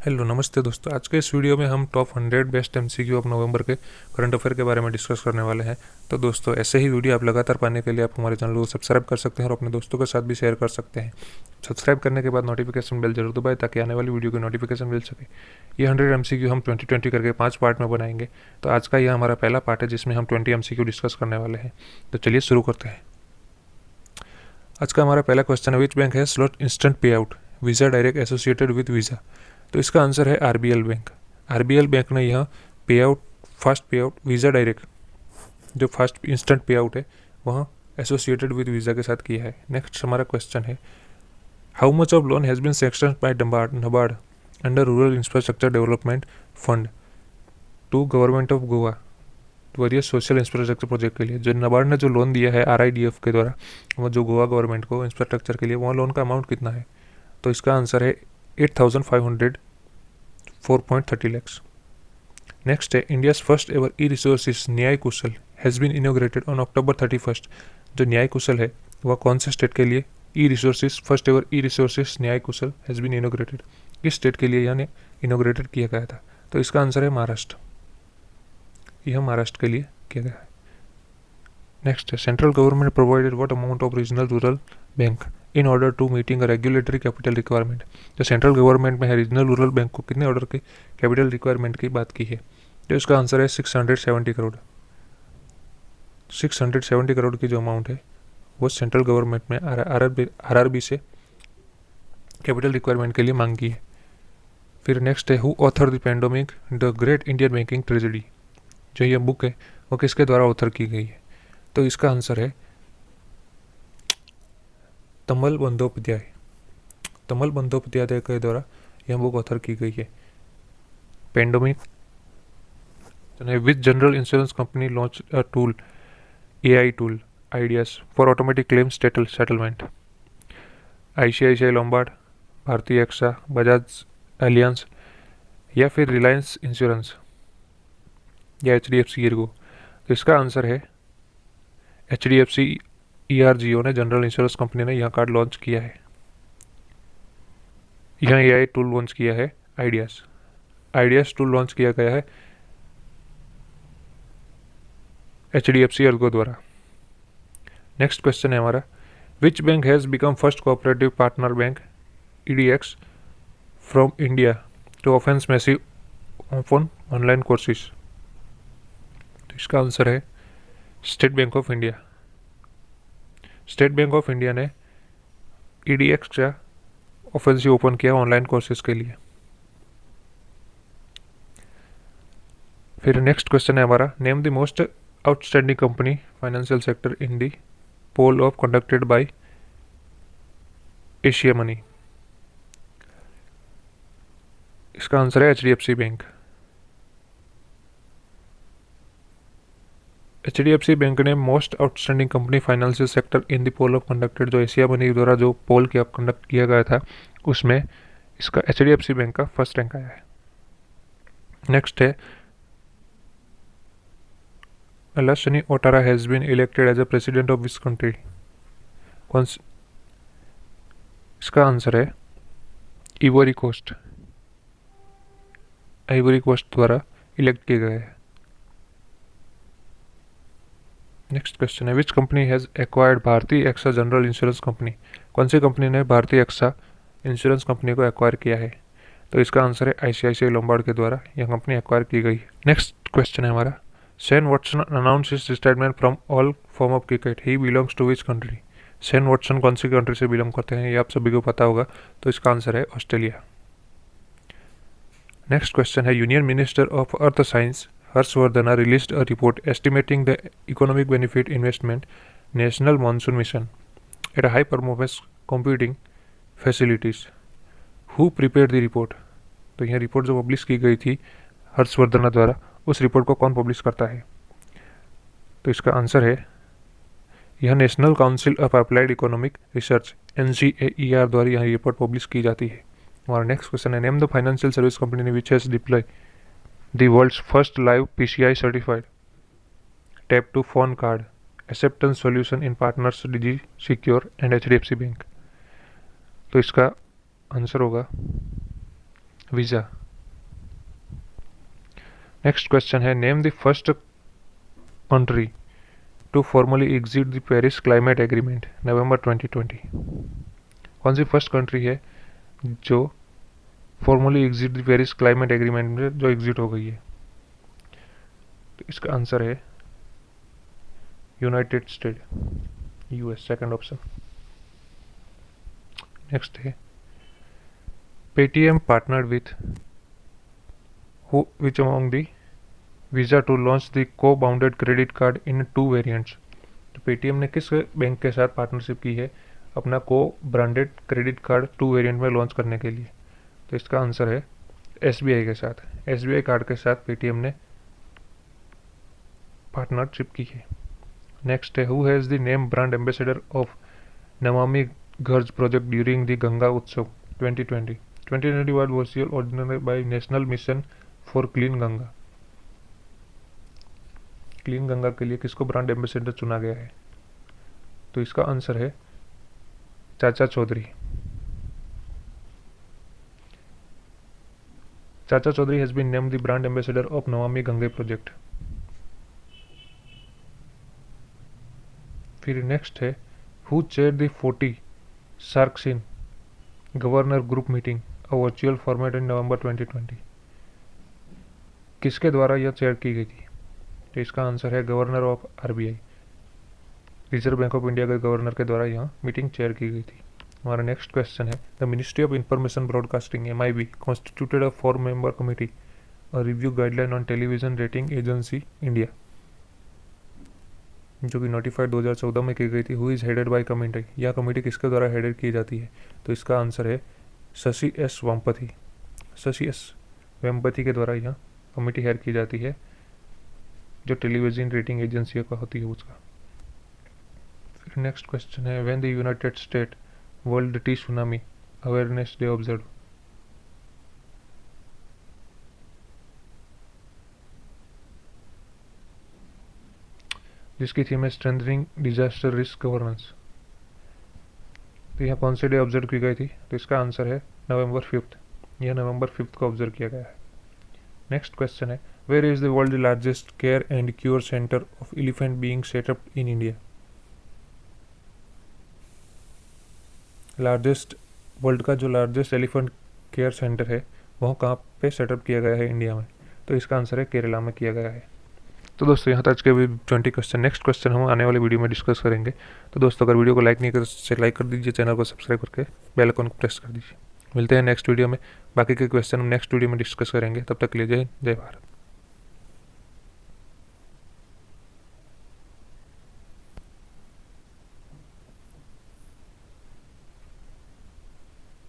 Hello नमस्ते दोस्तों। आज के इस वीडियो में हम top 100 best MCQ of November के करंट अफेयर के बारे में डिस्कस करने वाले हैं। तो दोस्तों, ऐसे ही वीडियो आप लगातार पाने के लिए आप हमारे चैनल को सब्सक्राइब कर सकते हैं और अपने दोस्तों के साथ भी शेयर कर सकते हैं। सब्सक्राइब करने के बाद नोटिफिकेशन बेल जरूर दबाएं ताकि आने वाली वीडियो की नोटिफिकेशन मिल सके। ये 100 एमसीक्यू हम 2020 करके 5 पार्ट में बनाएंगे। तो आज का यह हमारा पहला पार्ट है जिसमें हम 20 एमसीक्यू डिस्कस करने वाले हैं। तो चलिए शुरू करते हैं। आज का हमारा पहला क्वेश्चन है, विच बैंक है स्लॉट इंस्टेंट पे out visa direct associated with visa. तो इसका आंसर है आरबीएल बैंक। आरबीएल बैंक ने यह पे आउट, फास्ट पे आउट, वीज़ा डायरेक्ट जो फास्ट इंस्टेंट पे आउट है वह एसोसिएटेड विद वीज़ा के साथ किया है। नेक्स्ट हमारा क्वेश्चन है, how much of loan has been sanctioned by NABARD under rural infrastructure development fund to government of Goa various social infrastructure project के लिए। जो नबार्ड ने जो लोन दिया है आरआईडीएफ के द्वारा, वो जो गोवा गवर्नमेंट को इंफ्रास्ट्रक्चर के लिए, वहाँ लोन का अमाउंट कितना है? तो इसका आंसर है 8500 4.30 lakhs। नेक्स्ट है, India's first ever e resources Nyaya Kushal has been inaugurated on October 31st। जो न्याय कुशल है वह कौन से स्टेट के लिए ई resources, first ever e resources Nyaya Kushal has been inaugurated, किस स्टेट के लिए यानी इनोग्रेटेड किया गया था? तो इसका आंसर है महाराष्ट्र। यह महाराष्ट्र के लिए किया गया है। नेक्स्ट है, central government provided what amount of regional rural bank in order to meeting a regulatory capital requirement. जो सेंट्रल गवर्नमेंट में है, रीजनल रूरल बैंक को कितने ऑर्डर के कैपिटल रिक्वायरमेंट की बात की है? तो इसका आंसर है 670 करोड़। 670 करोड़ की जो अमाउंट है वो सेंट्रल गवर्नमेंट में आरआरबी से कैपिटल रिक्वायरमेंट के लिए मांग की है। फिर नेक्स्ट है, who author the pandemic the great Indian banking tragedy. जो ये बुक है वो किसके द्वारा ऑथर की गई है? तो इसका आंसर है तमल बंदोपाध्याय। तमल बंदोपाध्याय के द्वारा यह बुक ऑथर की गई है। Pandemic which general insurance company launch a tool, AI tool ideas for automatic claim settlement. ICICI Lombard, भारतीय एक्सा, बजाज एलियंस या फिर रिलायंस इंश्योरेंस या HDFC एर्गो। तो इसका आंसर है HDFC ERGO ने, जनरल इंश्योरेंस कंपनी ने यह कार्ड लॉन्च किया है। यह एआई टूल लॉन्च किया है आइडियाज टूल लॉन्च किया गया है HDFC एर्गो द्वारा। नेक्स्ट क्वेश्चन है हमारा, which bank has become first cooperative partner bank EDX from India to ऑफेंस मैसिव ओपन ऑनलाइन कोर्सेज। तो इसका आंसर है स्टेट बैंक ऑफ इंडिया। स्टेट बैंक ऑफ इंडिया ने EDX का ऑफेंसिव ओपन किया ऑनलाइन कोर्सेज के लिए। फिर नेक्स्ट क्वेश्चन है हमारा, name the most outstanding company financial sector in the poll of conducted by Asia Money. इसका आंसर है HDFC बैंक। HDFC बैंक ने most outstanding company financial sector in the poll of conducted, जो Asia Money द्वारा जो पोल किया conduct किया गया था उसमें इसका HDFC बैंक का फर्स्ट रैंक आया है। नेक्स्ट है, Alassane Ouattara has been elected as a president of which country? कौन सी? इसका आंसर है इवोरी कोस्ट। आइवरी कोस्ट द्वारा इलेक्ट किए गए हैं। नेक्स्ट क्वेश्चन है, विच कंपनी हैज़ एक्वायर्ड भारतीय एक्सा जनरल इंश्योरेंस कंपनी। कौन सी कंपनी ने भारतीय एक्सा इंश्योरेंस कंपनी को एक्वायर किया है? तो इसका आंसर है आईसीआईसीआई लोम्बार्ड के द्वारा यह कंपनी एक्वायर की गई है। नेक्स्ट क्वेश्चन है हमारा, Shane Watson announce his retirement from all form of cricket, he belongs to which country. Shane Watson कौन सी कंट्री से बिलोंग करते हैं ये आप सभी को पता होगा। तो इसका आंसर है ऑस्ट्रेलिया। नेक्स्ट क्वेश्चन है, union minister of earth science Harshvardhan released a report estimating the economic benefit investment national monsoon mission at high performance computing facilities. Who prepared the report. तो यह रिपोर्ट जो पब्लिश की गई थी हर्षवर्धन द्वारा, उस रिपोर्ट को कौन पब्लिश करता है? तो इसका आंसर है यह national council of applied economic research NCAER द्वारा यह रिपोर्ट पब्लिश की जाती है। हमारा नेक्स्ट क्वेश्चन है, name the financial service company which has deploy the world's first live PCI certified tap to phone card acceptance solution in partners Digi Secure and HDFC bank. तो इसका आंसर होगा Visa. Next question है, name the first country to formally exit the Paris climate agreement November 2020। कौन सी first country है जो formally exit the Paris climate agreement में जो एग्जिट हो गई है? तो इसका आंसर है United State, US, second option. Next है, Paytm partnered with which among the Visa to launch the co-bounded credit card in 2 variants। तो पेटीएम ने किस बैंक के साथ पार्टनरशिप की है अपना को ब्रांडेड क्रेडिट कार्ड 2 वेरिएंट में लॉन्च करने के लिए? तो इसका आंसर है एसबीआई के साथ। एसबीआई कार्ड के साथ पेटीएम ने पार्टनरशिप की है। नेक्स्ट है, who has the name brand ambassador of Namami Gange project during the Ganga Utsav 2020। 2020 was organized by national mission for clean Ganga. Clean Ganga के लिए किसको ब्रांड एम्बेसडर चुना गया है? तो इसका आंसर है Chacha Chaudhary. Chacha Chaudhary has been named the brand ambassador of Namami Gange project. फिर नेक्स्ट है, हु चेयर द 40 सार्कसिन governor group meeting a virtual format in November 2020। किसके द्वारा यह चेयर की गई थी? तो इसका आंसर है governor of RBI, reserve bank of India के गवर्नर के द्वारा यह मीटिंग चेयर की गई थी। हमारा नेक्स्ट क्वेश्चन है, the ministry of information broadcasting MIB constituted a 4-member committee a review guideline on television rating agency India, जो कि नोटिफाइड 2014 में की गई थी। Who is headed by committee, यह कमेटी किसके द्वारा हेडेड की जाती है? तो इसका आंसर है शशि एस वेम्पति। शशि एस वेम्पति के द्वारा यह कमेटी हेड की जाती है, जो टेलीविजन रेटिंग एजेंसी का होती है उसका। फिर नेक्स्ट क्वेश्चन है, when the United state world T tsunami awareness day observe. जिसकी थीम है स्ट्रेंथनिंग डिजास्टर रिस्क गवर्नेंस। तो यह कौन से डे ऑब्जर्व की गई थी? तो इसका आंसर है नवंबर 5। यह नवंबर 5 को ऑब्जर्व किया गया है। नेक्स्ट क्वेश्चन है, where is the world largest care and cure centre of elephant being set up in India? Largest, world का जो लार्जेस्ट एलिफेंट केयर सेंटर है वह कहाँ पे सेटअप किया गया है इंडिया में? तो इसका आंसर है केरला में किया गया है। तो दोस्तों यहाँ तक आज के 20 क्वेश्चन, नेक्स्ट क्वेश्चन हम आने वाले वीडियो में डिस्कस करेंगे। तो दोस्तों अगर वीडियो को लाइक नहीं कर लाइक कर दीजिए, चैनल को सब्सक्राइब करके बेल आइकन को प्रेस कर दीजिए। मिलते हैं नेक्स्ट वीडियो में, बाकी के क्वेश्चन हम नेक्स्ट वीडियो में डिस्कस करेंगे। तब तक के लिए जय हिंद, जय भारत।